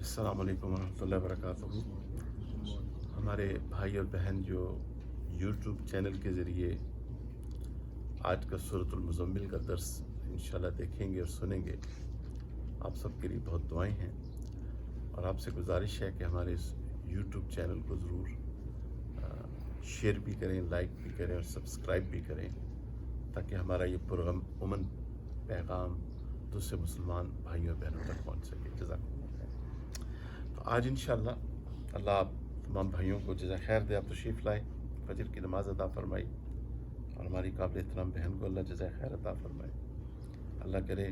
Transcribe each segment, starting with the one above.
السلام علیکم ورحمۃ اللہ وبرکاتہ۔ ہمارے بھائی اور بہن جو یوٹیوب چینل کے ذریعے آج کا سورۃ المزمل کا درس انشاءاللہ دیکھیں گے اور سنیں گے، آپ سب کے لیے بہت دعائیں ہیں، اور آپ سے گزارش ہے کہ ہمارے اس یوٹیوب چینل کو ضرور شیئر بھی کریں، لائک بھی کریں اور سبسکرائب بھی کریں، تاکہ ہمارا یہ پروگرام عموماً پیغام دوسرے مسلمان بھائیوں اور بہنوں تک پہنچ سکے۔ جزاک اللہ خیر۔ تو آج انشاءاللہ اللہ آپ تمام بھائیوں کو جزا خیر دے، آپ تشریف لائے، فجر کی نماز ادا فرمائی، اور ہماری قابل احترام بہن کو اللہ جزا خیر عطا فرمائے۔ اللہ کرے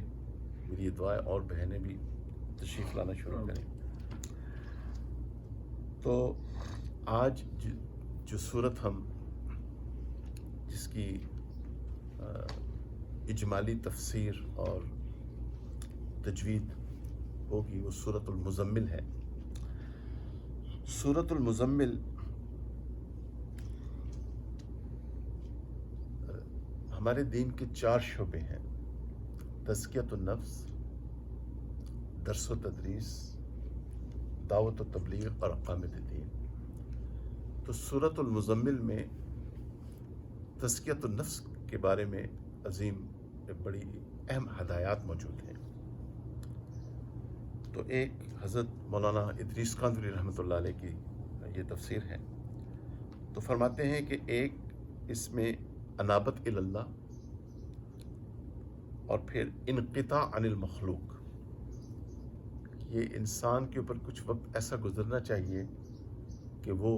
میری یہ دعا ہے اور بہنیں بھی تشریف لانا شروع کریں۔ تو آج جو صورت ہم جس کی اجمالی تفسیر اور تجوید ہوگی وہ سورۃ المزمل ہے۔ سورۃ المزمل ہمارے دین کے 4 شعبے ہیں: تزکیۃ النفس، درس و تدریس، دعوت و تبلیغ اور اقامت دین۔ تو سورۃ المزمل میں تزکیۃ النفس کے بارے میں عظیم بڑی اہم ہدایات موجود ہیں۔ تو ایک حضرت مولانا ادریس قادری رحمۃ اللہ علیہ کی یہ تفسیر ہے، تو فرماتے ہیں کہ ایک اس میں انابت الی اللہ، اور پھر انقطاع عن المخلوق، یہ انسان کے اوپر کچھ وقت ایسا گزرنا چاہیے کہ وہ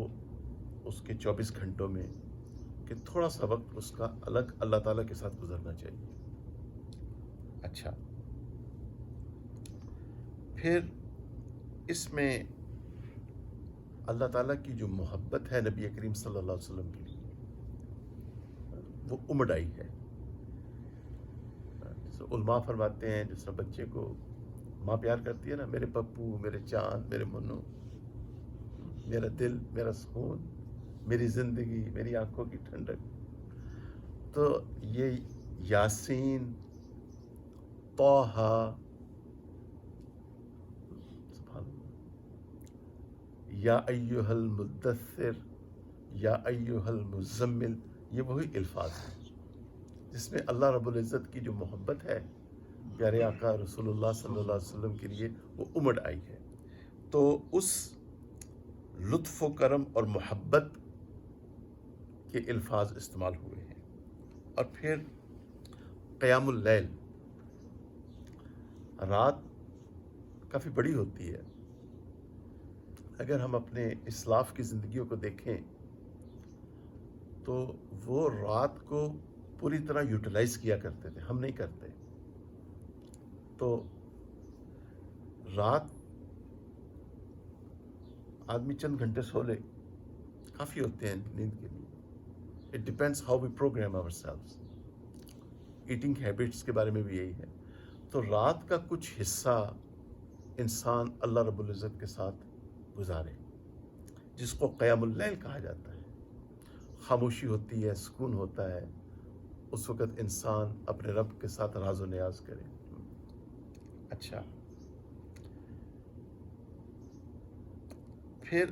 اس کے 24 گھنٹوں میں کہ تھوڑا سا وقت اس کا الگ اللہ تعالیٰ کے ساتھ گزرنا چاہیے۔ اچھا، پھر اس میں اللہ تعالیٰ کی جو محبت ہے نبی کریم صلی اللہ علیہ وسلم کے لیے وہ امڈ آئی ہے۔ علماء فرماتے ہیں جس طرح بچے کو ماں پیار کرتی ہے نا، میرے پپو، میرے چاند، میرے منو، میرا دل، میرا سکون، میری زندگی، میری آنکھوں کی ٹھنڈک، تو یہ یاسین، طٰہٰ، یا ایھا المدثر، یا ایھا المزمل، یہ وہی الفاظ ہیں جس میں اللہ رب العزت کی جو محبت ہے پیارے آقا رسول اللہ صلی اللہ علیہ وسلم کے لیے وہ امڈ آئی ہے۔ تو اس لطف و کرم اور محبت کے الفاظ استعمال ہوئے ہیں۔ اور پھر قیام اللیل، رات کافی بڑی ہوتی ہے۔ اگر ہم اپنے اسلاف کی زندگیوں کو دیکھیں تو وہ رات کو پوری طرح یوٹیلائز کیا کرتے تھے، ہم نہیں کرتے۔ تو رات آدمی چند گھنٹے سو لے کافی ہوتے ہیں نیند کے لیے۔ It depends how we program our selves. Eating habits کے بارے میں بھی یہی ہے۔ تو رات کا کچھ حصہ انسان اللہ رب العزت کے ساتھ گزارے، جس کو قیام اللیل کہا جاتا ہے۔ خاموشی ہوتی ہے، سکون ہوتا ہے، اس وقت انسان اپنے رب کے ساتھ راز و نیاز کرے۔ اچھا، پھر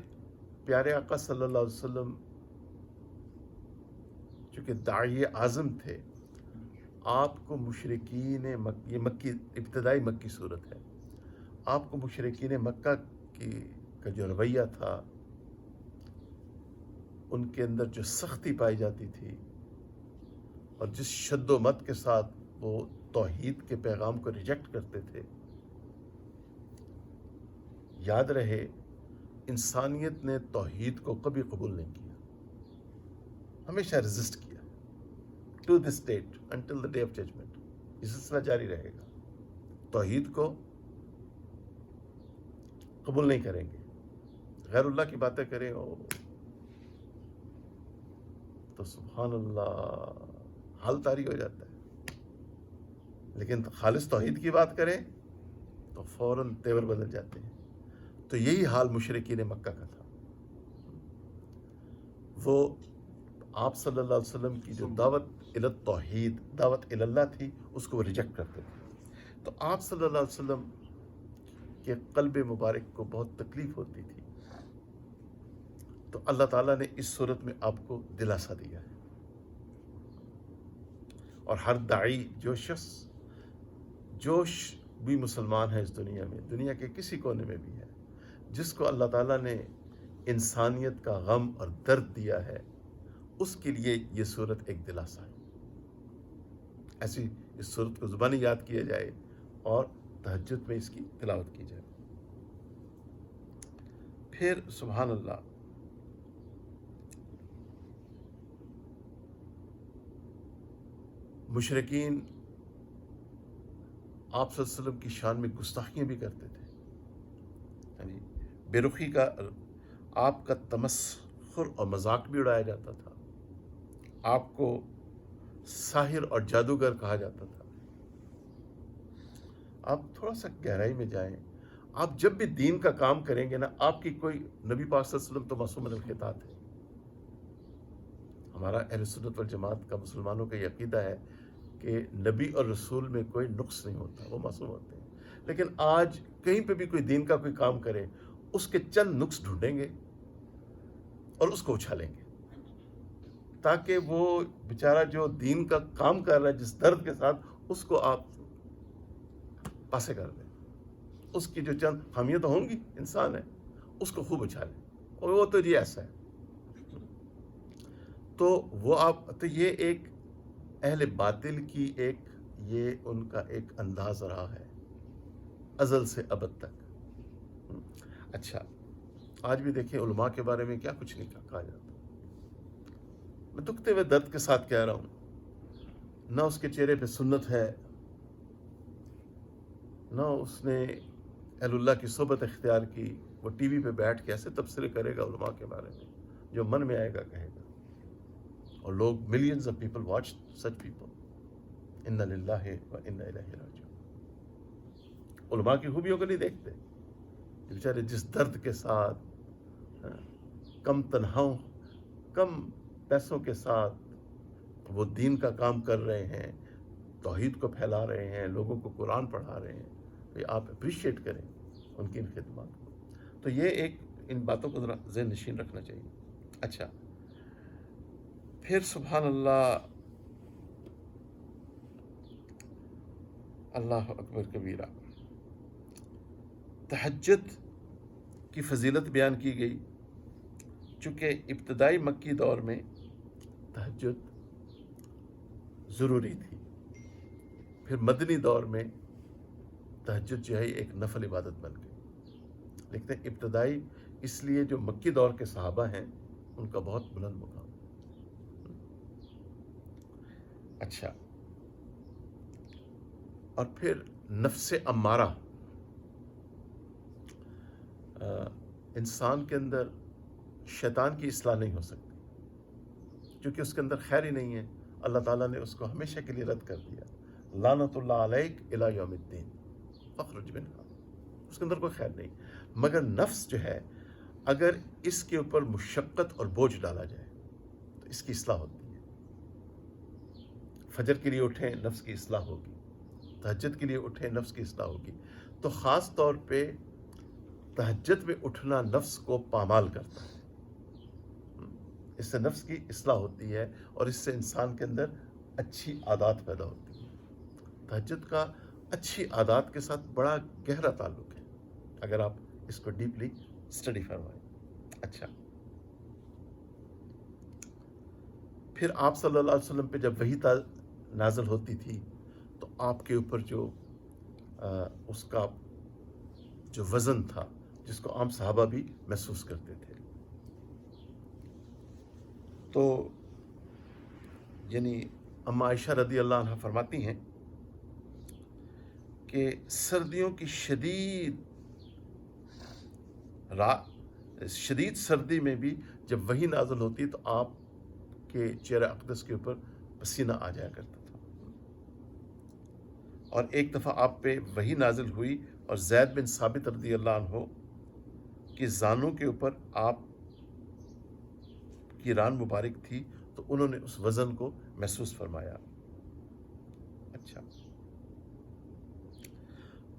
پیارے آقا صلی اللہ علیہ وسلم چونکہ داعی اعظم تھے، آپ کو مشرکین یہ مکی ابتدائی مکی صورت ہے، آپ کو مشرکین مکہ کا جو رویہ تھا، ان کے اندر جو سختی پائی جاتی تھی اور جس شد و مت کے ساتھ وہ توحید کے پیغام کو ریجیکٹ کرتے تھے، یاد رہے انسانیت نے توحید کو کبھی قبول نہیں کیا، ہمیشہ ریزسٹ کیا، to this date until the day of judgment, یہ سلسلہ جاری رہے گا۔ توحید کو قبول نہیں کریں گے، غیر اللہ کی باتیں کریں تو سبحان اللہ حال طاری ہو جاتا ہے، لیکن خالص توحید کی بات کریں تو فوراً تیور بدل جاتے ہیں۔ تو یہی حال مشرکین مکہ کا تھا۔ وہ آپ صلی اللہ علیہ وسلم کی جو دعوت الی التوحید، دعوت الی اللہ تھی، اس کو وہ ریجیکٹ کرتے تھے۔ تو آپ صلی اللہ علیہ وسلم کہ قلب مبارک کو بہت تکلیف ہوتی تھی، تو اللہ تعالیٰ نے اس صورت میں آپ کو دلاسا دیا ہے۔ اور ہر داعی، جو شخص بھی مسلمان ہے اس دنیا میں، دنیا کے کسی کونے میں بھی ہے، جس کو اللہ تعالیٰ نے انسانیت کا غم اور درد دیا ہے، اس کے لیے یہ صورت ایک دلاسا ہے۔ ایسی اس صورت کو زبانی یاد کیا جائے اور تہجد میں اس کی تلاوت کی جائے۔ پھر سبحان اللہ، مشرکین آپ صلی اللہ علیہ وسلم کی شان میں گستاخیاں بھی کرتے تھے، یعنی بے رخی کا، آپ کا تمسخر اور مذاق بھی اڑایا جاتا تھا، آپ کو ساحر اور جادوگر کہا جاتا تھا۔ آپ تھوڑا سا گہرائی میں جائیں، آپ جب بھی دین کا کام کریں گے نا، آپ کی کوئی، نبی پاک صلی اللہ علیہ وسلم تو معصوم من الخطأ ہے۔ ہمارا اہل سنت والجماعت کا، مسلمانوں کا یہ عقیدہ ہے کہ نبی اور رسول میں کوئی نقص نہیں ہوتا، وہ معصوم ہوتے ہیں۔ لیکن آج کہیں پہ بھی کوئی دین کا کوئی کام کرے، اس کے چند نقص ڈھونڈیں گے اور اس کو اچھالیں گے، تاکہ وہ بیچارہ جو دین کا کام کر رہا ہے جس درد کے ساتھ، اس کو آپ پاسے کر دیں۔ اس کی جو چند خامیاں تو ہوں گی، انسان ہے، اس کو خوب اچھالیں، اور وہ تو یہ ایسا ہے۔ تو وہ تو یہ ایک اہل باطل کی یہ ان کا ایک انداز رہا ہے ازل سے ابد تک۔ اچھا، آج بھی دیکھیں علماء کے بارے میں کیا کچھ نہیں کہا جاتا۔ میں دکھتے ہوئے درد کے ساتھ کہہ رہا ہوں، نہ اس کے چہرے پہ سنت ہے، نہ اس نے اہل اللہ کی صحبت اختیار کی۔ وہ ٹی وی پہ بیٹھ کے ایسے تبصرے کرے گا علماء کے بارے میں، جو من میں آئے گا کہے گا، اور لوگ، millions of people watch such people. انا للہ و انا الیہ راجعون۔ علماء کی خوبیوں کو نہیں دیکھتے، بیچارے جس درد کے ساتھ، کم تنہاؤں، کم پیسوں کے ساتھ وہ دین کا کام کر رہے ہیں، توحید کو پھیلا رہے ہیں، لوگوں کو قرآن پڑھا رہے ہیں، تو آپ اپریشیٹ کریں ان کی ان خدمات کو۔ تو یہ ایک، ان باتوں کو ذرا ذہن نشین رکھنا چاہیے۔ اچھا، پھر سبحان اللہ، اللہ اکبر کبیرہ، تہجد کی فضیلت بیان کی گئی، چونکہ ابتدائی مکی دور میں تہجد ضروری تھی، پھر مدنی دور میں تہجد جو ہے ایک نفل عبادت بن گئی۔ لیکن ابتدائی اس لیے جو مکی دور کے صحابہ ہیں، ان کا بہت بلند مقام۔ اچھا، اور پھر نفس امارہ، انسان کے اندر شیطان کی اصلاح نہیں ہو سکتی، کیونکہ اس کے اندر خیر ہی نہیں ہے۔ اللہ تعالیٰ نے اس کو ہمیشہ کے لیے رد کر دیا، لعنت اللہ علیک الی یوم الدین فاخرج منہا، اس کے اندر کوئی خیر نہیں۔ مگر نفس جو ہے، اگر اس کے اوپر مشقت اور بوجھ ڈالا جائے تو اس کی اصلاح ہوتی ہے۔ فجر کے لیے اٹھیں، نفس کی اصلاح ہوگی، تہجد کے لیے اٹھیں، نفس کی اصلاح ہوگی۔ تو خاص طور پہ تہجد میں اٹھنا نفس کو پامال کرتا ہے، اس سے نفس کی اصلاح ہوتی ہے، اور اس سے انسان کے اندر اچھی عادات پیدا ہوتی ہیں۔ تہجد کا اچھی عادات کے ساتھ بڑا گہرا تعلق ہے، اگر آپ اس کو ڈیپلی اسٹڈی فرمائیں۔ اچھا، پھر آپ صلی اللہ علیہ وسلم پہ جب وحی نازل ہوتی تھی، تو آپ کے اوپر جو اس کا جو وزن تھا، جس کو عام صحابہ بھی محسوس کرتے تھے، تو یعنی اما عائشہ رضی اللہ عنہ فرماتی ہیں کہ سردیوں کی شدید سردی میں بھی جب وحی نازل ہوتی تو آپ کے چہرہ اقدس کے اوپر پسینہ آ جایا کرتا تھا۔ اور ایک دفعہ آپ پہ وحی نازل ہوئی، اور زید بن ثابت رضی اللہ عنہ کی زانوں کے اوپر آپ کی ران مبارک تھی، تو انہوں نے اس وزن کو محسوس فرمایا۔ اچھا،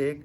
1,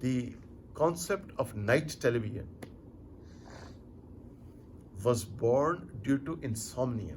The concept of night television was born due to insomnia.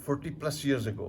40+ years ago,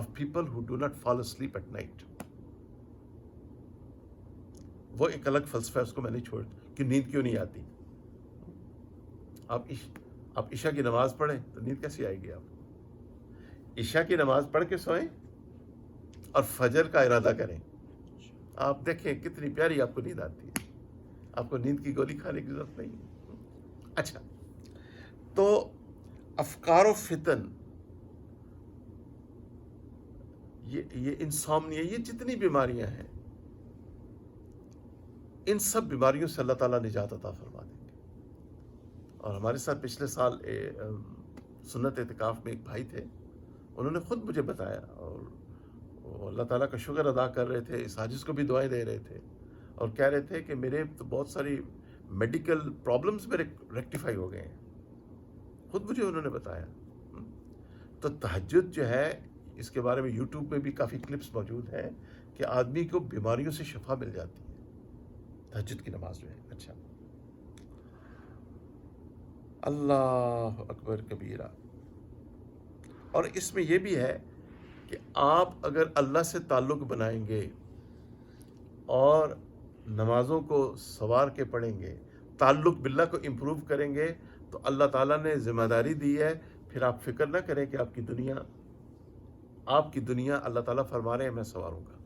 of people who do not fall asleep at night. وہ ایک الگ فلسفہ ہے، اس کو میں نہیں چھوڑ کہ نیند کیوں نہیں آتی. آپ عشاء کی نماز پڑھیں تو نیند کیسی آئے گی؟ آپ عشاء کی نماز پڑھ کے سوئیں اور فجر کا ارادہ کریں، آپ دیکھیں کتنی پیاری آپ کو نیند آتی ہے. آپ کو نیند کی گولی کھانے کی ضرورت نہیں ہے. اچھا، تو افکار و فتن، یہ انسومنیا، یہ جتنی بیماریاں ہیں، ان سب بیماریوں سے اللہ تعالیٰ نجات عطا فرما دیں گے. اور ہمارے ساتھ پچھلے سال سنت اعتکاف میں ایک بھائی تھے، انہوں نے خود مجھے بتایا، اور وہ اللہ تعالیٰ کا شکر ادا کر رہے تھے، اس حاجز کو بھی دعائیں دے رہے تھے، اور کہہ رہے تھے کہ میرے تو بہت ساری میڈیکل پرابلمز میرے ریکٹیفائی ہو گئے ہیں. خود مجھے انہوں نے بتایا. تو تہجد جو ہے، اس کے بارے میں یوٹیوب میں بھی کافی کلپس موجود ہیں کہ آدمی کو بیماریوں سے شفا مل جاتی ہے تہجد کی نماز جو ہے. اچھا، اللہ اکبر کبیرہ. اور اس میں یہ بھی ہے کہ آپ اگر اللہ سے تعلق بنائیں گے اور نمازوں کو سوار کے پڑھیں گے، تعلق باللہ کو امپروو کریں گے، تو اللہ تعالیٰ نے ذمہ داری دی ہے. پھر آپ فکر نہ کریں کہ آپ کی دنیا اللہ تعالیٰ فرما رہے ہیں میں سنواروں گا.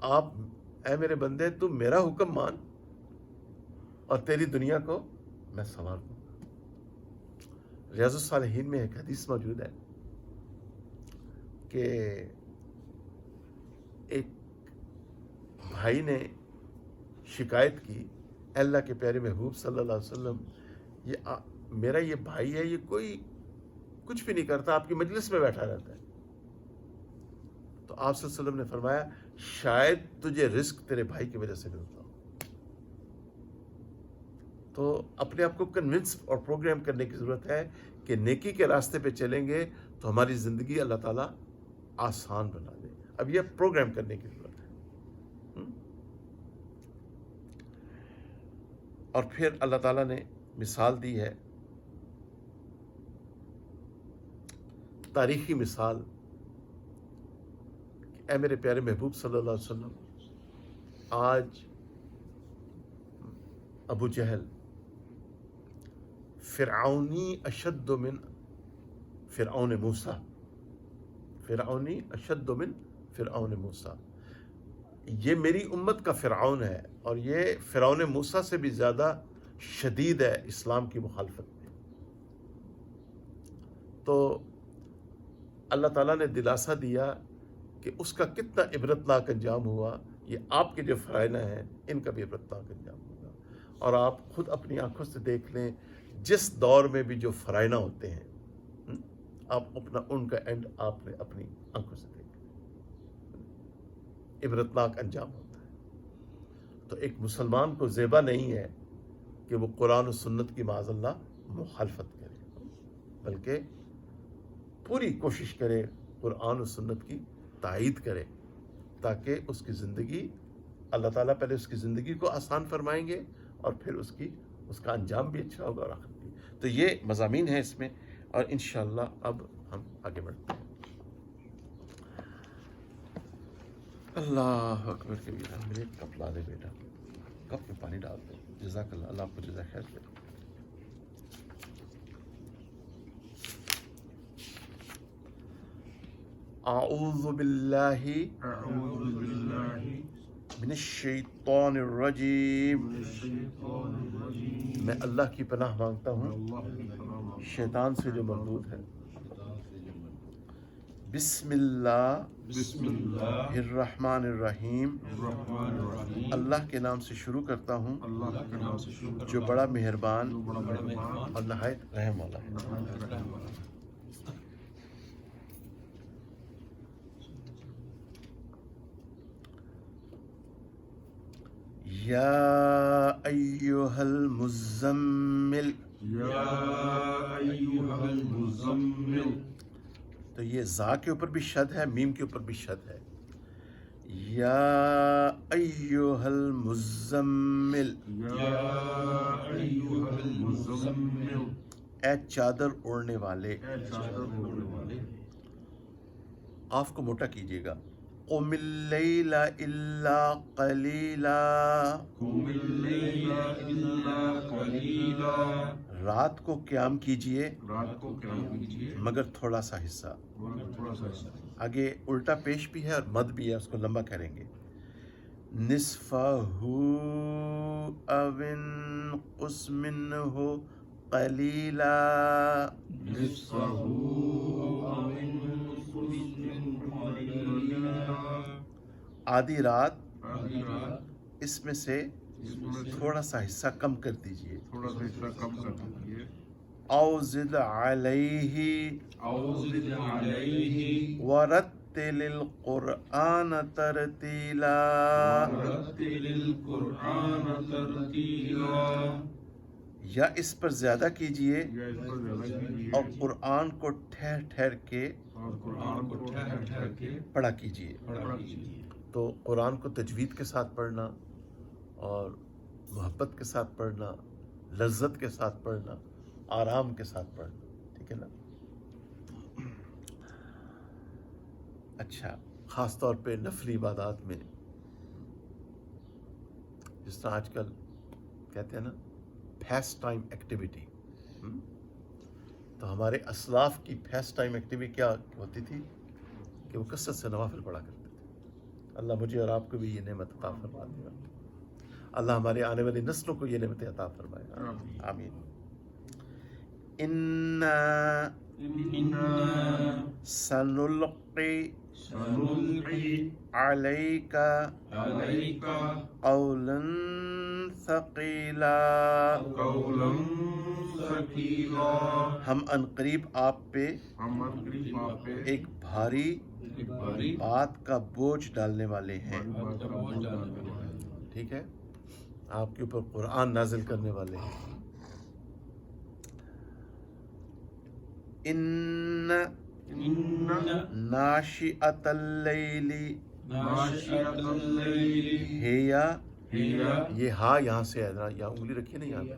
آپ اے میرے بندے، تم میرا حکم مان اور تیری دنیا کو میں سنوار دوں گا. ریاض الصالحین میں ایک حدیث موجود ہے کہ ایک بھائی نے شکایت کی، اللہ کے پیارے محبوب صلی اللہ علیہ وسلم، میرا یہ بھائی ہے، یہ کوئی کچھ بھی نہیں کرتا، آپ کی مجلس میں بیٹھا رہتا ہے. تو آپ صلی اللہ علیہ وسلم نے فرمایا، شاید تجھے رزق تیرے بھائی کی وجہ سے ملتا ہو. تو اپنے آپ کو کنونس اور پروگرام کرنے کی ضرورت ہے کہ نیکی کے راستے پہ چلیں گے تو ہماری زندگی اللہ تعالیٰ آسان بنا دے. اب یہ پروگرام کرنے کی ضرورت ہے. اور پھر اللہ تعالیٰ نے مثال دی ہے، تاریخی مثال، کہ اے میرے پیارے محبوب صلی اللہ علیہ وسلم، آج ابو جہل فرعونی اشد من فرعون موسیٰ، فرعونی اشد من فرعون موسیٰ، یہ میری امت کا فرعون ہے، اور یہ فرعون موسیٰ سے بھی زیادہ شدید ہے اسلام کی مخالفت میں. تو اللہ تعالیٰ نے دلاسا دیا کہ اس کا کتنا عبرتناک انجام ہوا. یہ آپ کے جو فرائض ہیں ان کا بھی عبرتناک انجام ہوگا. اور آپ خود اپنی آنکھوں سے دیکھ لیں، جس دور میں بھی جو فرائض ہوتے ہیں، آپ ان کا اینڈ آپ نے اپنی آنکھوں سے دیکھ لیں، عبرتناک انجام ہوتا ہے. تو ایک مسلمان کو زیبا نہیں ہے کہ وہ قرآن و سنت کی معاذ اللہ مخالفت کرے، بلکہ پوری کوشش کرے قرآن و سنت کی تائید کرے، تاکہ اس کی زندگی، اللہ تعالیٰ پہلے اس کی زندگی کو آسان فرمائیں گے اور پھر اس کا انجام بھی اچھا ہوگا اور آخرت بھی. تو یہ مضامین ہیں اس میں، اور انشاءاللہ اب ہم آگے بڑھتے ہیں. اللہ اکبر کبیرہ. میرے کپ لا دے بیٹا، کپ میں پانی ڈال دے. جزاک اللہ، اللہ آپ کو جزا خیر دے. اعوذ باللہ من الشیطان الرجیم. میں اللہ کی پناہ مانگتا ہوں شیطان سے جو مردود ہے. بسم اللہ الرحمن الرحیم. اللہ کے نام سے شروع کرتا ہوں جو بڑا مہربان اور نہایت رحم والا ہے. یا ایہا المزمل. تو یہ زا کے اوپر بھی شد ہے، میم کے اوپر بھی شد ہے. یا ایہا المزمل، اے چادر اوڑھنے والے. قاف کو موٹا کیجیے گا. قم اللیل الا قلیلا. قم اللیل الا قلیلا. رات کو قیام کیجیے رات کو قیام کیجیے مگر تھوڑا سا حصہ. مگر تھوڑا سا حصہ. آگے الٹا پیش بھی ہے اور مد بھی ہے، اس کو لمبا کریں گے. نصفہ او انقص منہ قلیلا. نصفہ او انقص منہ قلیلا. آدھی رات آدھی رات اس میں سے اس میں سے تھوڑا سا حصہ کم کر دیجیے. تھوڑا سا حصہ کم کر دیجیے. او زد علیہ او زد علیہ ورتل القرآن ترتیلا. ورتل القرآن ترتیلا. یا اس پر زیادہ کیجیے یا اس پر زیادہ کیجیے اور قرآن کو ٹھہر ٹھہر کے اور قرآن کو ٹھہر ٹھہر کے پڑھا کیجیے. پڑھا کیجیے. تو قرآن کو تجوید کے ساتھ پڑھنا اور محبت کے ساتھ پڑھنا، لذت کے ساتھ پڑھنا، آرام کے ساتھ پڑھنا. ٹھیک ہے نا؟ اچھا، خاص طور پہ نفلی عبادات میں، جس طرح آج کل کہتے ہیں نا فیسٹ ٹائم ایکٹیویٹی، تو ہمارے اسلاف کی فیسٹ ٹائم ایکٹیویٹی کیا ہوتی تھی کہ وہ کثرت سے نوافل پڑھا کرتے تھے. اللہ مجھے اور آپ کو بھی یہ نعمت عطا فرما دے گا. اللہ ہمارے آنے والی نسلوں کو یہ نعمت عطا فرمائے گا. آمین. اِنَّا سَنُلْقِي عَلَيْكَ قَوْلًا ثَقِيلًا. قولا ثقیلا. ہم عنقریب آپ پہ ہم عنقریب آپ پہ ایک بھاری ایک بھاری بات کا بوجھ ڈالنے والے ہیں. بات کا بوجھ ڈالنے والے ہیں. ٹھیک ہے، آپ کے اوپر قرآن نازل کرنے والے ہیں. ان ناشئۃ اللیل ناشئۃ اللیل ہیا، ہیا. یہ ہا یہاں سے ہے، ذرا یہاں انگلی رکھیے نا، یہاں پہ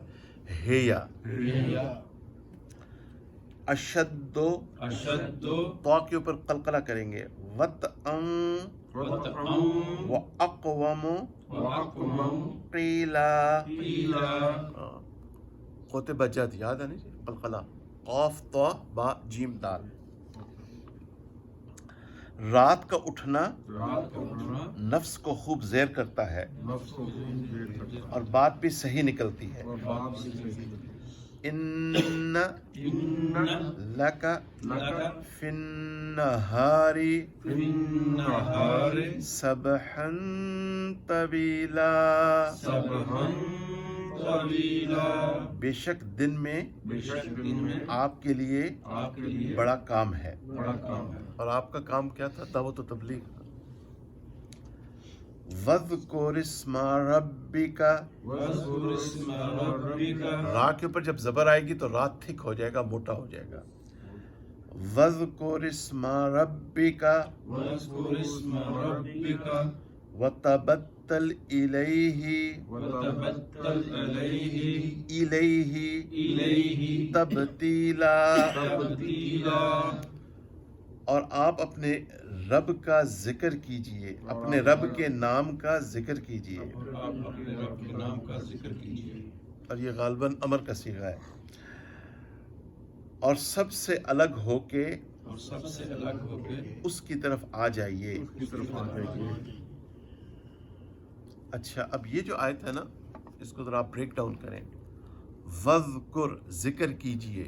ہیا. ہیا. اشد، اشد تو کے اوپر قلقلہ کریں گے. وطئن وطئا واقوم واقوم قیلا. قیلا. قوت بجد یاد ہے نا جی؟ قلقلہ، قاف طا با جیم دال. رات کا اٹھنا رات کا اٹھنا نفس کو خوب زیر کرتا ہے نفس کو دیر کرتا ہے اور بات بھی صحیح نکلتی ہے. اور بات سے صحیح. ان ان لک لک فی النہار فی النہار سبحا طویلا. سبحا طویلا. بے شک دن میں بے شک دن میں آپ کے لیے آپ کے لیے بڑا کام ہے. بڑا کام ہے. اور آپ کا کام کیا تھا؟ دعوت و تبلیغ. وَاذْكُرِ اسْمَ رَبِّكَ، واذکر اسم ربک. را کے اوپر جب زبر آئے گی تو رات تھک ہو جائے گا، موٹا ہو جائے گا. وَاذْكُرِ اسْمَ رَبِّكَ واذکر اسم ربک وَتَبَتَّلْ إِلَيْهِ وتبتل الیہ إِلَيْهِ تَبْتِيلًا. تبتیلا. اور آپ اپنے رب کا ذکر کیجئے، اپنے رب کے نام کا ذکر کیجئے. آپ اپنے رب کے نام کا ذکر کیجیے. اور یہ غالباً امر کا صیغہ ہے. اور سب سے الگ ہو کے اور سب سے الگ ہو کے اس کی طرف آ جائیے. اس کی طرف آ جائیے. اچھا، اب یہ جو آیت ہے نا، اس کو ذرا آپ بریک ڈاؤن کریں. وَذْكُر، ذکر کیجئے،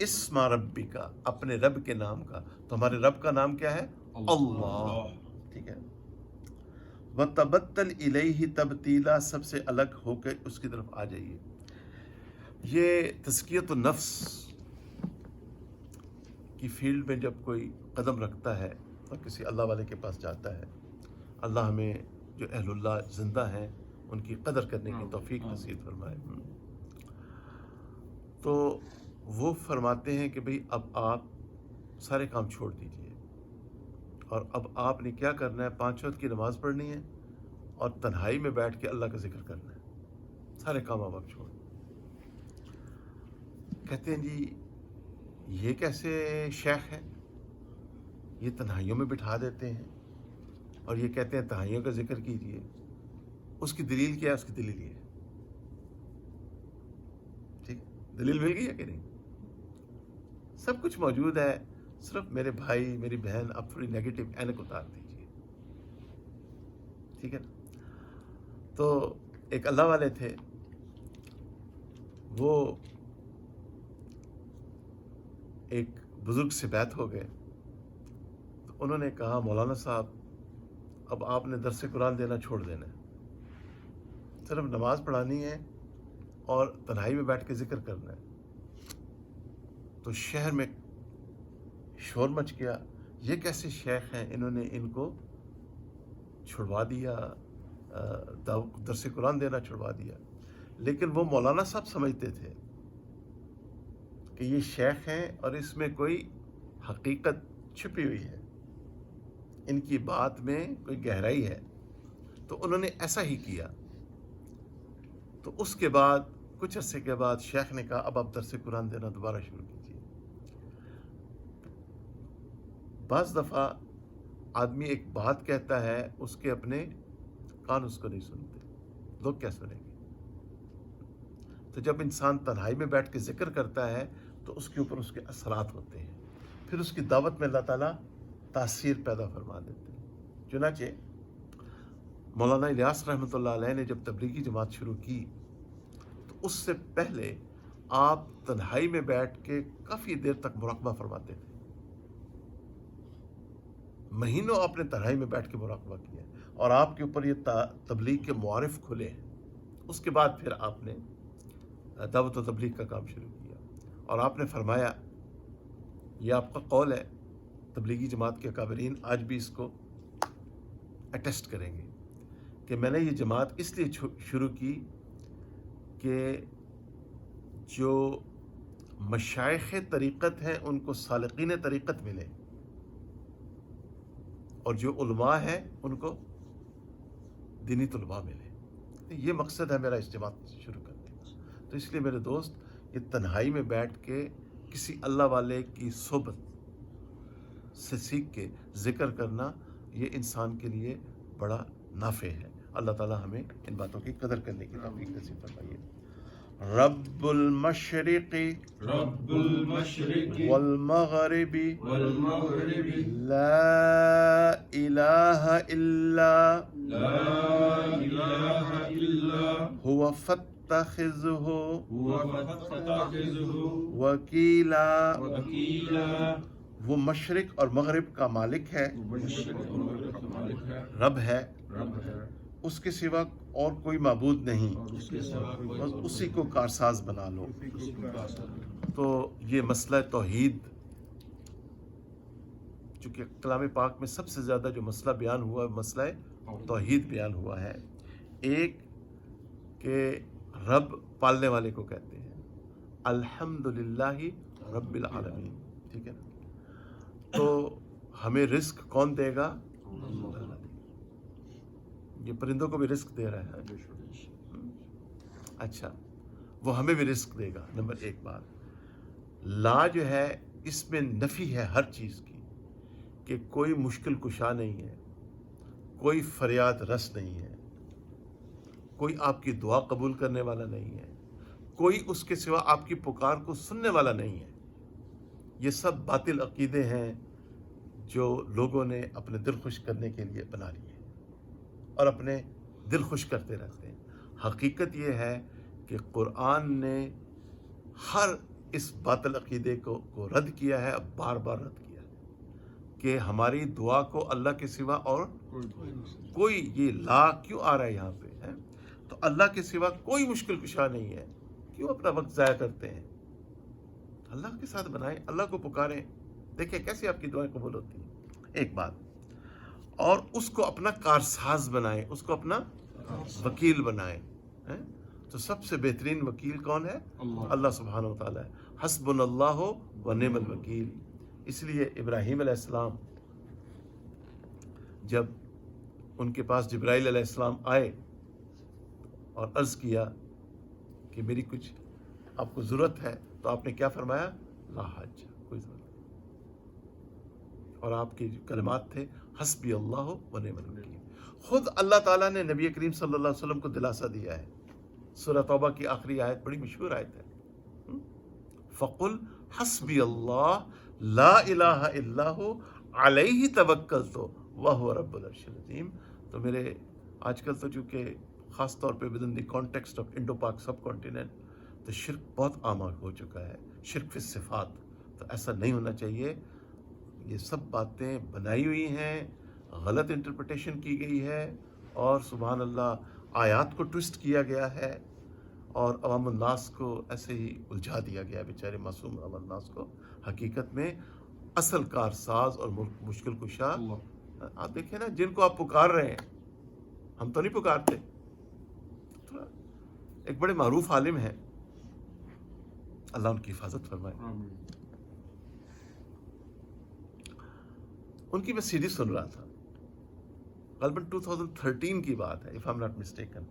اسم ربی کا، اپنے رب کے نام کا. تو ہمارے رب کا نام کیا ہے؟ اللہ. ٹھیک ہے. وَتَبَتَّلْ إِلَيْهِ تَبْتِيلًا، سب سے الگ ہو کے اس کی طرف آ جائیے. یہ تزکیۃ النفس کی فیلڈ میں جب کوئی قدم رکھتا ہے اور کسی اللہ والے کے پاس جاتا ہے، اللہ ہمیں جو اہل اللہ زندہ ہیں ان کی قدر کرنے کی توفیق نصیب فرمائے. تو وہ فرماتے ہیں کہ بھئی اب آپ سارے کام چھوڑ دیجئے اور اب آپ نے کیا کرنا ہے؟ 5 وقت کی نماز پڑھنی ہے اور تنہائی میں بیٹھ کے اللہ کا ذکر کرنا ہے. سارے کام آپ چھوڑ. کہتے ہیں جی یہ کیسے شیخ ہے؟ یہ تنہائیوں میں بٹھا دیتے ہیں اور یہ کہتے ہیں تنہائیوں کا ذکر کیجیے. اس کی دلیل کیا ہے؟ اس کی دلیل یہ ہے. ٹھیک، دلیل مل گئی ہے کہ نہیں؟ سب کچھ موجود ہے، صرف میرے بھائی میری بہن اب تھوڑی نیگیٹو اینک اتار دیجیے. ٹھیک ہے نا؟ تو ایک اللہ والے تھے، وہ ایک بزرگ سے بیعت ہو گئے. تو انہوں نے کہا مولانا صاحب اب آپ نے درس قرآن دینا چھوڑ دینا ہے، صرف نماز پڑھانی ہے اور تنہائی میں بیٹھ کے ذکر کرنا ہے. تو شہر میں شور مچ گیا، یہ کیسے شیخ ہیں، انہوں نے ان کو چھڑوا دیا، درس قرآن دینا چھڑوا دیا. لیکن وہ مولانا صاحب سمجھتے تھے کہ یہ شیخ ہیں اور اس میں کوئی حقیقت چھپی ہوئی ہے، ان کی بات میں کوئی گہرائی ہے. تو انہوں نے ایسا ہی کیا. تو اس کے بعد کچھ عرصے کے بعد شیخ نے کہا اب آپ درس قرآن دینا دوبارہ شروع کیجیے. بعض دفعہ آدمی ایک بات کہتا ہے، اس کے اپنے کان اس کو نہیں سنتے، لوگ کیا سنیں گے؟ تو جب انسان تنہائی میں بیٹھ کے ذکر کرتا ہے تو اس کے اوپر اس کے اثرات ہوتے ہیں، پھر اس کی دعوت میں اللہ تعالیٰ تاثیر پیدا فرما دیتے ہیں. چنانچہ مولانا الیاس رحمۃ اللہ علیہ نے جب تبلیغی جماعت شروع کی تو اس سے پہلے آپ تنہائی میں بیٹھ کے کافی دیر تک مراقبہ فرماتے تھے. مہینوں آپ نے تنہائی میں بیٹھ کے مراقبہ کیا اور آپ کے اوپر یہ تبلیغ کے معارف کھلے ہیں. اس کے بعد پھر آپ نے دعوت و تبلیغ کا کام شروع کیا اور آپ نے فرمایا، یہ آپ کا قول ہے، تبلیغی جماعت کے اکابرین آج بھی اس کو اٹیسٹ کریں گے کہ میں نے یہ جماعت اس لیے شروع کی کہ جو مشائخ طریقت ہیں ان کو سالقین طریقت ملے اور جو علماء ہیں ان کو دینی طلباء ملے. یہ مقصد ہے میرا اس جماعت شروع کرنے کا. تو اس لیے میرے دوست، یہ تنہائی میں بیٹھ کے کسی اللہ والے کی صحبت سے سیکھ کے ذکر کرنا، یہ انسان کے لیے بڑا نافع ہے. اللہ تعالیٰ ہمیں ان باتوں کی قدر کرنے کی توفیق نصیب فرمائیے. رب المشرق رب المشرق والمغرب والمغرب لا الہ الا لا إله إلا هو فاتخذه هو فاتخذه وکیلا. وكيلا. وہ مشرق اور مغرب کا مالک ہے، مشرق اور مغرب کا مالک ہے، رب ہے، رب ہے، اس کے سوا اور کوئی معبود نہیں، اور اس کے سوا کوئی بس اسی کو کارساز بنا لو. اسی کو پاس ہے. تو یہ مسئلہ توحید، چونکہ کلام پاک میں سب سے زیادہ جو مسئلہ بیان ہوا ہے مسئلہ توحید بیان ہوا ہے. ایک کہ رب پالنے والے کو کہتے ہیں، الحمدللہ رب العالمین. ٹھیک ہے نا؟ تو ہمیں رزق کون دے گا؟ اللہ دے گا. یہ پرندوں کو بھی رزق دے رہا ہے. اچھا، وہ ہمیں بھی رزق دے گا. نمبر ایک بات، لا جو ہے اس میں نفی ہے ہر چیز کی، کہ کوئی مشکل کشا نہیں ہے، کوئی فریاد رس نہیں ہے، کوئی آپ کی دعا قبول کرنے والا نہیں ہے، کوئی اس کے سوا آپ کی پکار کو سننے والا نہیں ہے. یہ سب باطل عقیدے ہیں جو لوگوں نے اپنے دل خوش کرنے کے لیے بنا لیے اور اپنے دل خوش کرتے رہتے ہیں. حقیقت یہ ہے کہ قرآن نے ہر اس باطل عقیدے کو رد کیا ہے، اب بار بار رد کیا ہے کہ ہماری دعا کو اللہ کے سوا اور کوئی، یہ لا کیوں آ رہا ہے یہاں پہ ہے؟ تو اللہ کے سوا کوئی مشکل کشا نہیں ہے. کیوں اپنا وقت ضائع کرتے ہیں؟ اللہ کے ساتھ بنائیں، اللہ کو پکاریں، دیکھیں کیسے آپ کی دعائیں قبول ہوتی ہیں. ایک بات، اور اس کو اپنا کارساز بنائیں، اس کو اپنا وکیل بنائیں. تو سب سے بہترین وکیل کون ہے؟ اللہ سبحانہ و تعالیٰ ہے. حسبنا اللہ و نعم الوکیل. اس لیے ابراہیم علیہ السلام جب ان کے پاس جبرائیل علیہ السلام آئے اور عرض کیا کہ میری کچھ آپ کو ضرورت ہے، تو آپ نے کیا فرمایا؟ لا حاجہ، کوئی ضرورت نہیں. اور آپ کے کلمات تھے حسبی اللہ و نعم الوکیل. خود اللہ تعالیٰ نے نبی کریم صلی اللہ علیہ وسلم کو دلاسا دیا ہے. سورہ توبہ کی آخری آیت بڑی مشہور آیت ہے. فَقُلْ حَسْبِيَ اللَّهُ لَا إِلَٰهَ إِلَّا هُوَ عَلَيْهِ تَوَكَّلْتُ وَهُوَ رَبُّ الْعَرْشِ الْعَظِيمِ. تو میرے آج کل تو چونکہ خاص طور پہ ودن دی کانٹیکسٹ آف انڈو پاک سب کانٹیننٹ تو شرک بہت عام ہو چکا ہے. شرک فی الصفات، تو ایسا نہیں ہونا چاہیے. یہ سب باتیں بنائی ہوئی ہیں، غلط انٹرپریٹیشن کی گئی ہے، اور سبحان اللہ آیات کو ٹوسٹ کیا گیا ہے، اور عوام الناس کو ایسے ہی الجھا دیا گیا، بیچارے معصوم عوام الناس کو. حقیقت میں اصل کارساز اور مشکل کشا آپ دیکھیں نا، جن کو آپ پکار رہے ہیں، ہم تو نہیں پکارتے. ایک بڑے معروف عالم ہیں، اللہ ان کی حفاظت فرمائے. ان کی میں سی ڈی سن رہا تھا، غالباً 2013 کی بات ہے if I'm not mistaken.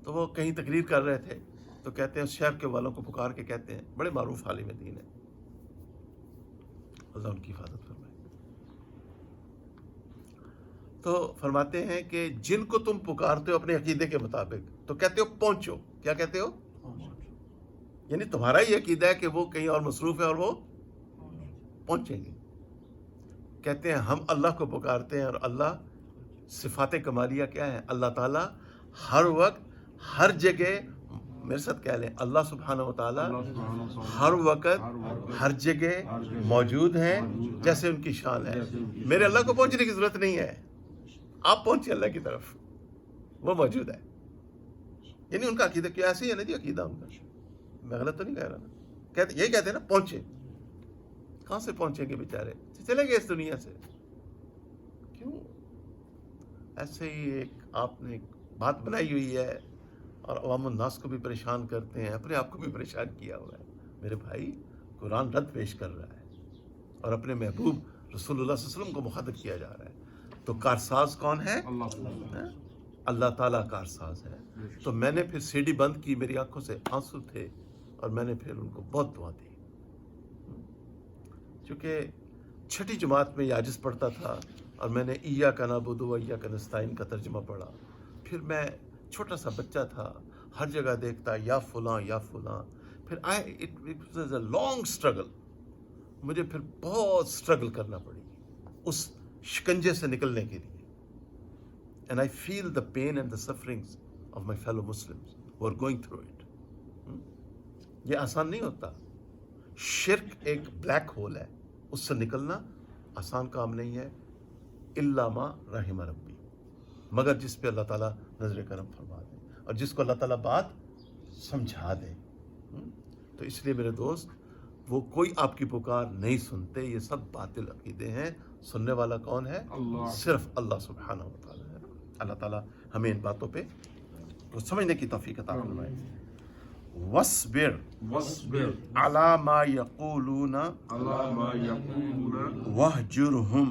تو وہ کہیں تقریر کر رہے تھے، تو کہتے ہیں شہر کے والوں کو پکار کے کہتے ہیں، بڑے معروف عالم دین ہے، اللہ ان کی حفاظت فرمائے. تو فرماتے ہیں کہ جن کو تم پکارتے ہو اپنے عقیدے کے مطابق، تو کہتے ہو پہنچو. کیا کہتے ہو؟ یعنی تمہارا یہ عقیدہ ہے کہ وہ کہیں اور مصروف ہے اور وہ پہنچیں گے. کہتے ہیں ہم اللہ کو پکارتے ہیں، اور اللہ صفات کمالیہ کیا ہے؟ اللہ تعالیٰ ہر وقت ہر جگہ، میرے ساتھ کہہ لیں، اللہ سبحانہ و تعالیٰ ہر وقت ہر جگہ موجود ہیں جیسے ان کی شان ہے. میرے اللہ کو پہنچنے کی ضرورت نہیں ہے، آپ پہنچے اللہ کی طرف، وہ موجود ہے. یعنی ان کا عقیدہ کیا ایسے ہی ہے نا جی، عقیدہ ان کا، میں غلط تو نہیں کہہ رہا نا، یہی کہتے ہیں نا پہنچے. کہاں سے پہنچیں گے بیچارے؟ چلے گئے اس دنیا سے. کیوں؟ ایسے ہی ایک آپ نے بات بنائی ہوئی ہے اور عوام الناس کو بھی پریشان کرتے ہیں، اپنے آپ کو بھی پریشان کیا ہوا ہے. میرے بھائی، قرآن رد پیش کر رہا ہے اور اپنے محبوب رسول اللہ صلی اللہ علیہ وسلم کو مخاطب کیا جا رہا ہے. تو کارساز کون ہے؟ اللہ تعالیٰ کارساز ہے. تو میں نے پھر سی ڈی بند کی، میری آنکھوں سے آنسو تھے، اور میں نے پھر ان کو بہت دعا دی. چونکہ چھٹی جماعت میں یہ عاجز پڑھتا تھا، اور میں نے ایاک نعبد و ایاک نستعین کا ترجمہ پڑھا. پھر میں چھوٹا سا بچہ تھا، ہر جگہ دیکھتا یا فلاں یا فلاں. پھر it was a long struggle. مجھے پھر بہت اسٹرگل کرنا پڑی اس شکنجے سے نکلنے کے لیے. And I feel the pain and the sufferings of my fellow Muslims who are going through it. یہ آسان نہیں ہوتا. شرک ایک بلیک ہول ہے، اس سے نکلنا آسان کام نہیں ہے. الا ما رحم ربی، مگر جس پہ اللہ تعالیٰ نظر کرم فرما دے اور جس کو اللہ تعالیٰ بات سمجھا دے. تو اس لیے میرے دوست، وہ کوئی آپ کی پکار نہیں سنتے. یہ سب باطل عقیدے ہیں. سننے والا کون ہے؟ اللہ. صرف اللہ سبحانہ و تعالیٰ ہے. اللہ تعالیٰ ہمیں ان باتوں پہ سمجھنے کی توفیق عطا فرمائے. وَاصْبِرْ عَلَى مَا يَقُولُونَ وَاهْجُرْهُمْ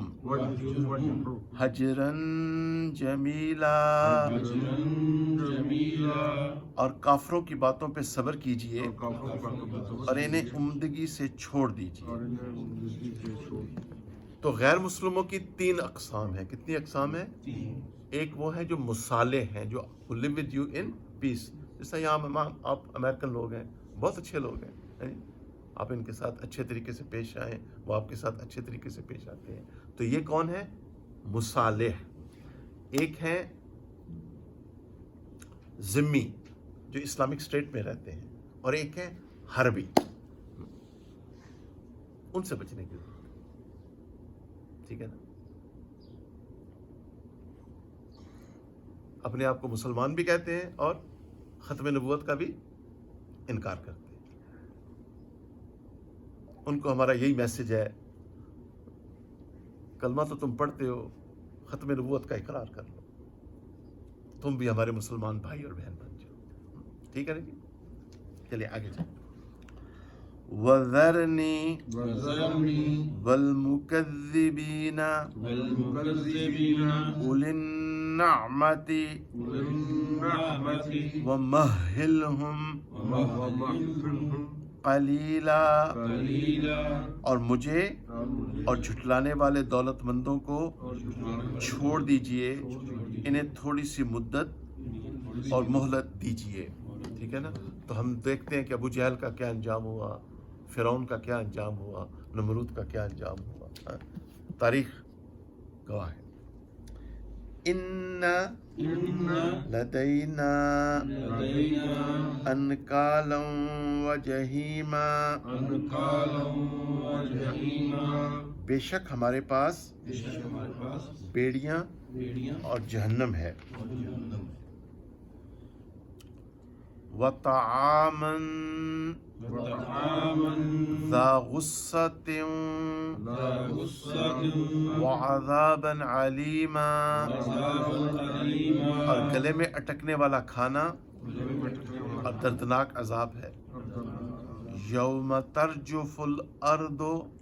حَجْرًا جَمِيلًا. اور کافروں کی باتوں پہ صبر کیجئے اور انہیں عمدگی سے چھوڑ دیجئے. تو غیر مسلموں کی 3 اقسام ہیں. کتنی اقسام ہیں؟ ایک وہ ہے جو مصالح ہیں، جو live with you in peace. جیسا یہاں آپ امریکن لوگ ہیں، بہت اچھے لوگ ہیں، آپ ان کے ساتھ اچھے طریقے سے پیش آئیں، وہ آپ کے ساتھ اچھے طریقے سے پیش آتے ہیں. تو یہ کون ہے؟ مصالح. ایک ہے ذمی، جو اسلامک اسٹیٹ میں رہتے ہیں، اور ایک ہے حربی. ان سے بچنے کی ضرورت ہے. ٹھیک ہے نا؟ اپنے آپ کو مسلمان بھی کہتے ہیں اور ختم نبوت کا بھی انکار کرتے ہیں. ان کو ہمارا یہی میسج ہے، کلمہ تو تم پڑھتے ہو، ختم نبوت کا اقرار کر لو، تم بھی ہمارے مسلمان بھائی اور بہن بن جاؤ. ٹھیک ہے نا جی؟ چلیے آگے چلیں. وَذَرْنِي وَالْمُكَذِّبِينَ أُولِي النَّعْمَةِ وَمَهِّلْهُمْ قلیلا قلیلا اور مجھے اور جھٹلانے والے دولت مندوں کو چھوڑ دیجئے، انہیں تھوڑی سی مدت اور مہلت دیجئے. ٹھیک ہے نا. تو ہم دیکھتے ہیں کہ ابو جہل کا کیا انجام ہوا، فرعون کا کیا انجام ہوا، نمرود کا کیا انجام ہوا. تاریخ گواہ ہے. ان لدینا انکالا وجحیما، انکالا وجحیما بے شک ہمارے پاس ہمارے پاس بیڑیاں اور جہنم ہے. وطعاما وطعاما ذا غصة ذا غصة وعذابا علیما، وعذابا علیما اور گلے میں اٹکنے والا کھانا اور دردناک عذاب ہے. یوم ترجف الارض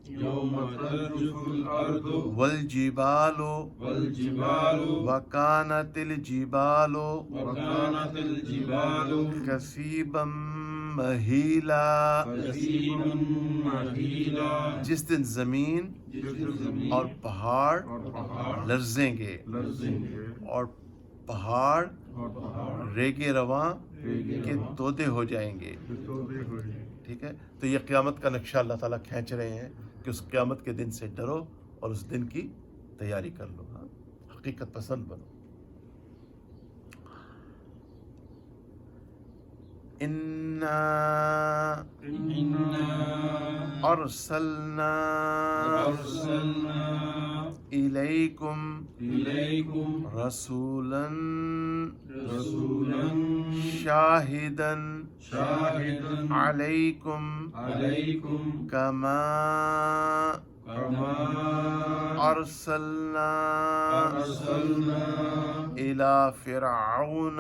یوم ترجف الارض والجبال والجبال وکانت الجبال وكانت الجبال کثیبا مہیلا، کثیبا مہیلا، جس دن زمین اور پہاڑ لرزیں گے، اور پہاڑ ریگے رواں کے تودے ہو جائیں گے. ٹھیک ہے. تو یہ قیامت کا نقشہ اللہ تعالیٰ کھینچ رہے ہیں کہ اس قیامت کے دن سے ڈرو اور اس دن کی تیاری کر لو. ہاں، حقیقت پسند بنو. انا ارسلنا الیکم رسولا شاہدا علیکم کما ارسلنا الی فرعون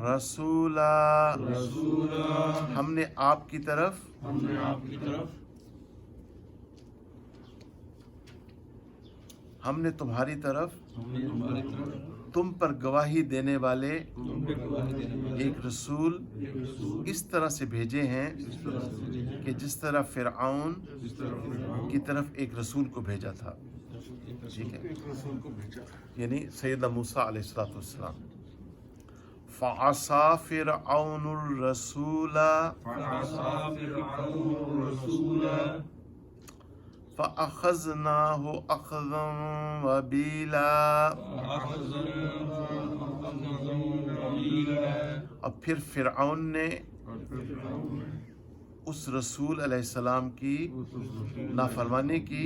رسولا، ہم نے آپ کی طرف ہم نے تمہاری طرف تم پر گواہی دینے والے ایک رسول اس طرح سے بھیجے ہیں کہ جس طرح فرعون کی طرف ایک رسول کو بھیجا تھا. ٹھیک ہے. یعنی سیدنا موسیٰ علیہ السلام. فعصى فرعون الرسول فأخذناه أخذا وبيلا، اور پھر فرعون نے اس رسول علیہ السلام کی نافرمانی کی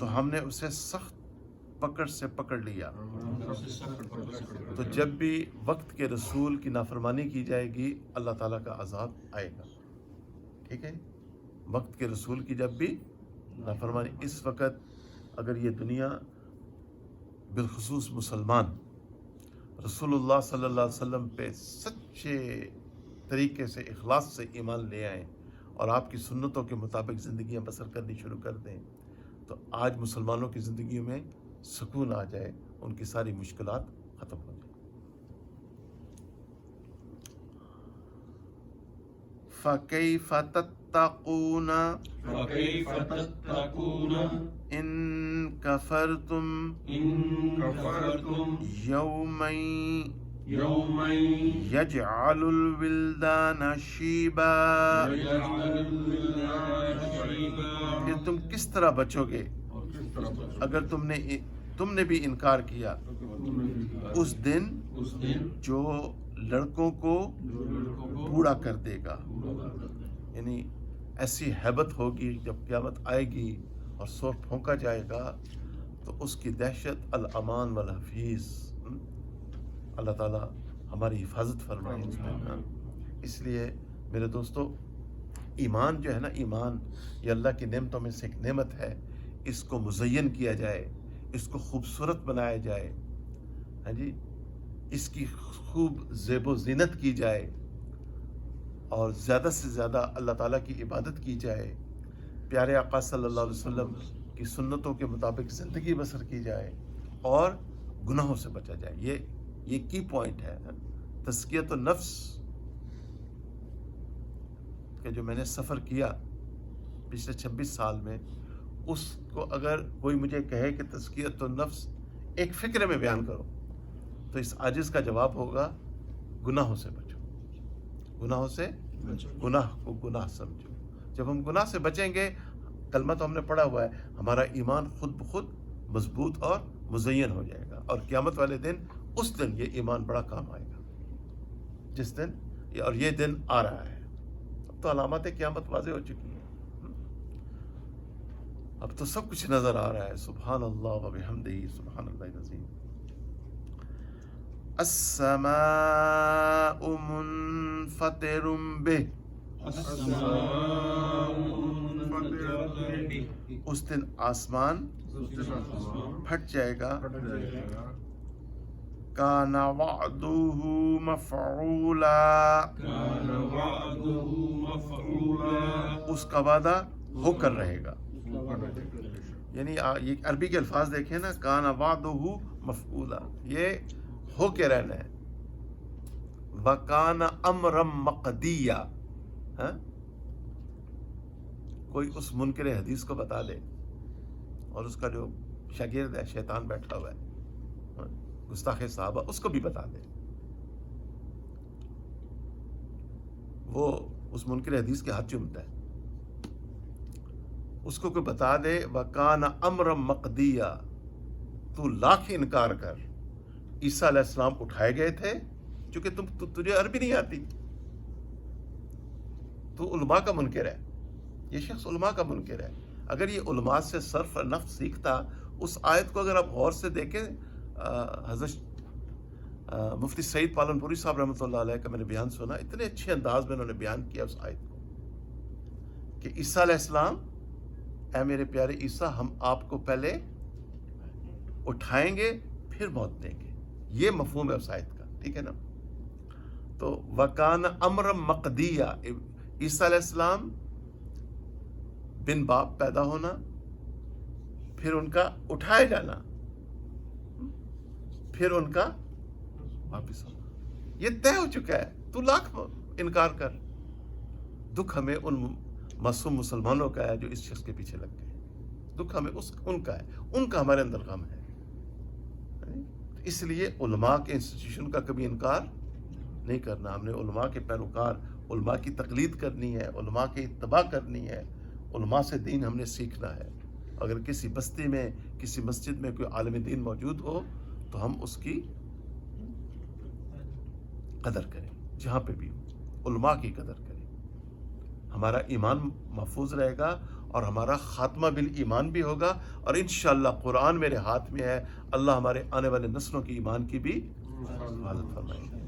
تو ہم نے اسے سخت پکڑ سے پکڑ لیا. تو جب بھی وقت کے رسول کی نافرمانی کی جائے گی اللہ تعالیٰ کا عذاب آئے گا. ٹھیک ہے. وقت کے رسول کی جب بھی نافرمانی، اس وقت اگر یہ دنیا بالخصوص مسلمان رسول اللہ صلی اللہ علیہ وسلم پہ سچے طریقے سے اخلاص سے ایمان لے آئیں اور آپ کی سنتوں کے مطابق زندگیاں بسر کرنی شروع کر دیں تو آج مسلمانوں کی زندگیوں میں سکون آ جائے، ان کی ساری مشکلات ختم ہو جائیں. فَكَيْفَ تَتَّقُونَ إِن كَفَرْتُمْ يَوْمًا يَجْعَلُ الْوِلْدَانَ شِيبًا، پھر تم کس طرح بچو گے اگر تم نے بھی انکار کیا اس دن جو لڑکوں کو بوڑھا کر دے گا. یعنی ایسی ہیبت ہوگی جب قیامت آئے گی اور سور پھونکا جائے گا تو اس کی دہشت. الامان والحفیظ. اللہ تعالیٰ ہماری حفاظت فرمائے اس میں. اس لیے میرے دوستو، ایمان جو ہے نا، ایمان یہ اللہ کی نعمتوں میں سے ایک نعمت ہے. اس کو مزین کیا جائے، اس کو خوبصورت بنایا جائے، ہاں جی، اس کی خوب زیب و زینت کی جائے اور زیادہ سے زیادہ اللہ تعالیٰ کی عبادت کی جائے، پیارے آقا صلی اللہ علیہ وسلم کی سنتوں کے مطابق زندگی بسر کی جائے اور گناہوں سے بچا جائے. یہ کی پوائنٹ ہے. تزکیۃ النفس کہ جو میں نے سفر کیا پچھلے 26 سال میں، اس کو اگر کوئی مجھے کہے کہ تزکیۃ النفس ایک فکر میں بیان کرو، تو اس عاجز کا جواب ہوگا گناہوں سے بچو، گناہوں سے گناہ کو گناہ سمجھو۔ جب ہم گناہ سے بچیں گے، کلمہ تو ہم نے پڑھا ہوا ہے، ہمارا ایمان خود بخود مضبوط اور مزین ہو جائے گا، اور قیامت والے دن اس دن یہ ایمان بڑا کام آئے گا، جس دن اور یہ دن آ رہا ہے۔ اب تو علامات قیامت واضح ہو چکی ہیں، اب تو سب کچھ نظر آ رہا ہے۔ سبحان اللہ و بحمدہ، سبحان اللہ العظیم۔ السماء منفطر به، اس دن آسمان پھٹ جائے گا۔ کان وعدہ مفعولا، اس کا وعدہ ہو کر رہے گا۔ یعنی یہ عربی کے الفاظ دیکھیں نا، کان وعدہ مفعولا، یہ ہو کے رہنا ہے۔ وکان امرا مقدیا، کوئی اس منکر حدیث کو بتا دے، اور اس کا جو شاگرد ہے، شیطان بیٹھا ہوا ہے، گستاخ صحابہ، اس کو بھی بتا دے، وہ اس منکر حدیث کے ہاتھ چومتا ہے، اس کو کوئی بتا دے وَكَانَ أَمْرًا مَقْدِيًّا، تو لاکھ انکار کر، عیسیٰ علیہ السلام اٹھائے گئے تھے، چونکہ تجھے عربی نہیں آتی، تو علماء کا منکر ہے، یہ شخص علماء کا منکر ہے۔ اگر یہ علماء سے صرف نفس سیکھتا، اس آیت کو اگر آپ غور سے دیکھیں، حضرت مفتی سعید پالنپوری صاحب رحمۃ اللہ علیہ کا میں نے بیان سنا، اتنے اچھے انداز میں انہوں نے بیان کیا اس آیت کو، کہ عیسیٰ علیہ السلام، اے میرے پیارے عیسیٰ، ہم آپ کو پہلے اٹھائیں گے پھر موت دیں گے، یہ مفہوم ہے اس آیت کا، ٹھیک ہے نا؟ تو وَكَانَ أَمْرًا مَقْدِيًّا، عیسیٰ علیہ السلام بن باپ پیدا ہونا، پھر ان کا اٹھائے جانا، پھر ان کا واپس ہونا، یہ طے ہو چکا ہے، تو لاکھ انکار کر۔ دکھ ہمیں ان معصوم مسلمانوں کا ہے جو اس شخص کے پیچھے لگ گئے، دکھ ہمیں ان کا ہے، ان کا ہمارے اندر غم ہے۔ اس لیے علماء کے انسٹیٹیوشن کا کبھی انکار نہیں کرنا، ہم نے علماء کے پیروکار، علماء کی تقلید کرنی ہے، علماء کی اتباع کرنی ہے، علماء سے دین ہم نے سیکھنا ہے۔ اگر کسی بستی میں، کسی مسجد میں کوئی عالم دین موجود ہو تو ہم اس کی قدر کریں، جہاں پہ بھی ہو، علماء کی قدر کریں، ہمارا ایمان محفوظ رہے گا، اور ہمارا خاتمہ بالایمان بھی ہوگا، اور انشاءاللہ قرآن میرے ہاتھ میں ہے، اللہ ہمارے آنے والے نسلوں کی ایمان کی بھی حفاظت فرمائے گا،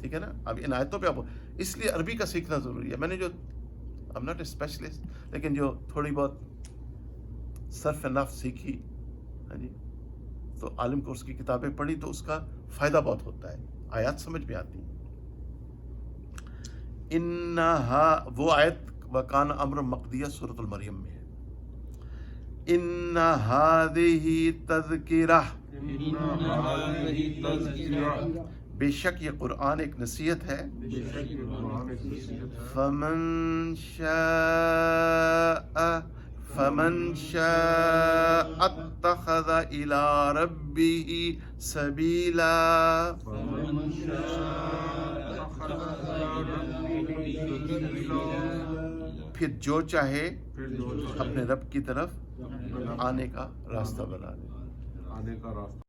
ٹھیک ہے نا؟ اب ان آیتوں پہ آپ، اس لیے عربی کا سیکھنا ضروری ہے۔ میں نے جو I'm not a specialist، لیکن جو تھوڑی بہت صرف نفس سیکھی، ہاں جی، تو عالم کورس کی کتابیں پڑھی تو اس کا فائدہ بہت ہوتا ہے، آیات سمجھ میں آتی ہیں۔ انہا، وہ آیت وَكَانَ أَمْرًا مَقْدِيًّا سورۃ المریم میں ہے۔ ان هذه تذکرہ، بے شک یہ قرآن ایک نصیحت ہے۔ فمن شاء اتخذ الى ربه سبیلا، پھر جو چاہے اپنے رب کی طرف آنے کا راستہ بنا لے۔